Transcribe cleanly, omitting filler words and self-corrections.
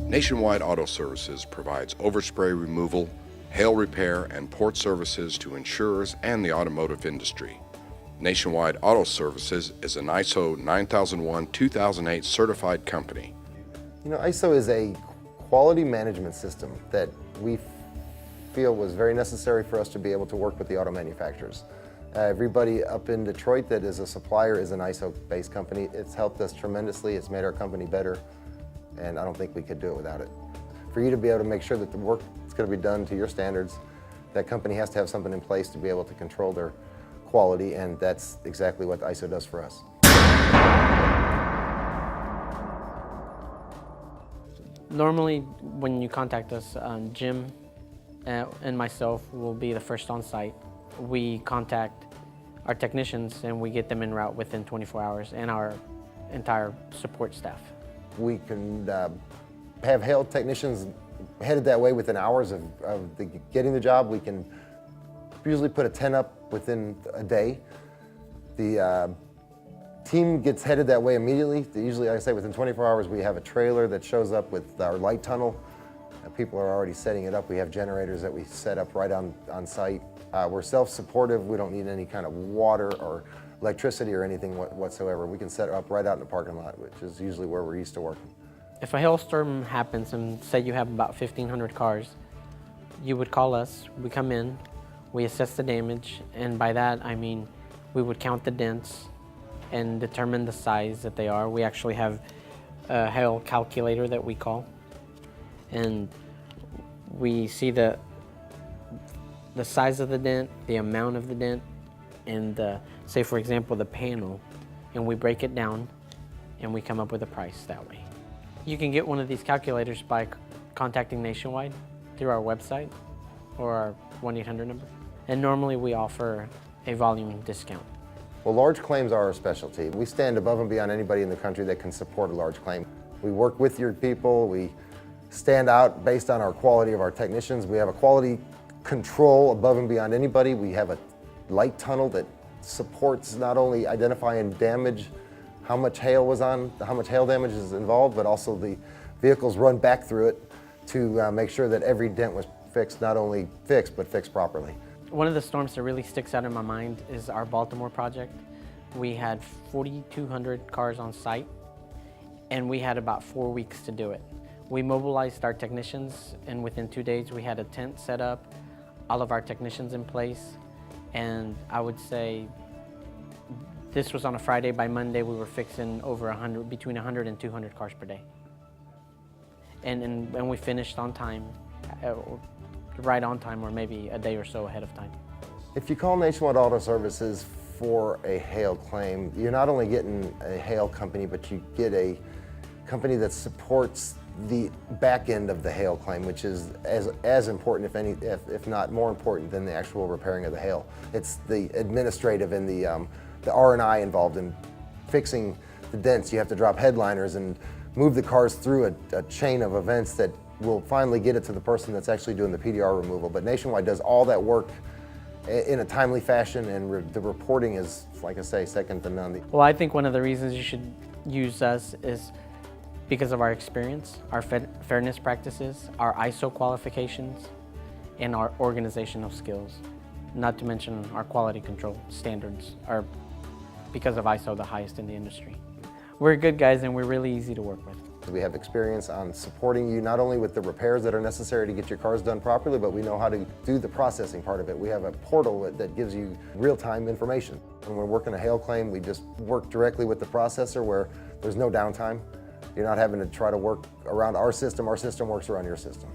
Nationwide Auto Services provides overspray removal, hail repair, and port services to insurers and the automotive industry. Nationwide Auto Services is an ISO 9001-2008 certified company. You know, ISO is a quality management system that we feel was very necessary for us to be able to work with the auto manufacturers. Everybody up in Detroit that is a supplier is an ISO-based company. It's helped us tremendously. It's made our company better, and I don't think we could do it without it. For you to be able to make sure that the work is going to be done to your standards, that company has to have something in place to be able to control their quality, and that's exactly what ISO does for us. Normally, when you contact us, Jim and myself will be the first on site. We contact our technicians and we get them en route within 24 hours, and our entire support staff. We can have hail technicians headed that way within hours of getting the job. We can usually put a tent up within a day. The team gets headed that way immediately. Usually, like I say, within 24 hours, we have a trailer that shows up with our light tunnel. People are already setting it up. We have generators that we set up right on site. We're self-supportive. We don't need any kind of water or electricity or anything whatsoever. We can set it up right out in the parking lot, which is usually where we're used to working. If a hailstorm happens and say you have about 1,500 cars, you would call us, we come in, we assess the damage, and by that I mean we would count the dents and determine the size that they are. We actually have a hail calculator that we call, and we see the size of the dent, the amount of the dent, and say for example the panel, and we break it down and we come up with a price that way. You can get one of these calculators by contacting Nationwide through our website or our 1-800 number, and normally we offer a volume discount. Well, large claims are our specialty. We stand above and beyond anybody in the country that can support a large claim. We work with your people. We stand out based on our quality of our technicians. We have a quality control above and beyond anybody. We have a light tunnel that supports not only identifying damage, how much hail was on, how much hail damage is involved, but also the vehicles run back through it to make sure that every dent was fixed, not only fixed, but fixed properly. One of the storms that really sticks out in my mind is our Baltimore Project. We had 4,200 cars on site, and we had about 4 weeks to do it. We mobilized our technicians, and within 2 days we had a tent set up, all of our technicians in place, and I would say this was on a Friday. By Monday we were fixing over between 100 and 200 cars per day. And we finished on time, right on time, or maybe a day or so ahead of time. If you call Nationwide Auto Services for a hail claim, you're not only getting a hail company, but you get a company that supports the back end of the hail claim, which is as important, if not more important, than the actual repairing of the hail. It's the administrative and the R&I involved in fixing the dents. You have to drop headliners and move the cars through a chain of events that will finally get it to the person that's actually doing the PDR removal. But Nationwide does all that work in a timely fashion, and the reporting is, like I say, second to none. Well, I think one of the reasons you should use us is because of our experience, our fairness practices, our ISO qualifications, and our organizational skills. Not to mention our quality control standards are, because of ISO, the highest in the industry. We're good guys and we're really easy to work with. We have experience on supporting you not only with the repairs that are necessary to get your cars done properly, but we know how to do the processing part of it. We have a portal that gives you real-time information. When we're working a hail claim, we just work directly with the processor where there's no downtime. You're not having to try to work around our system works around your system.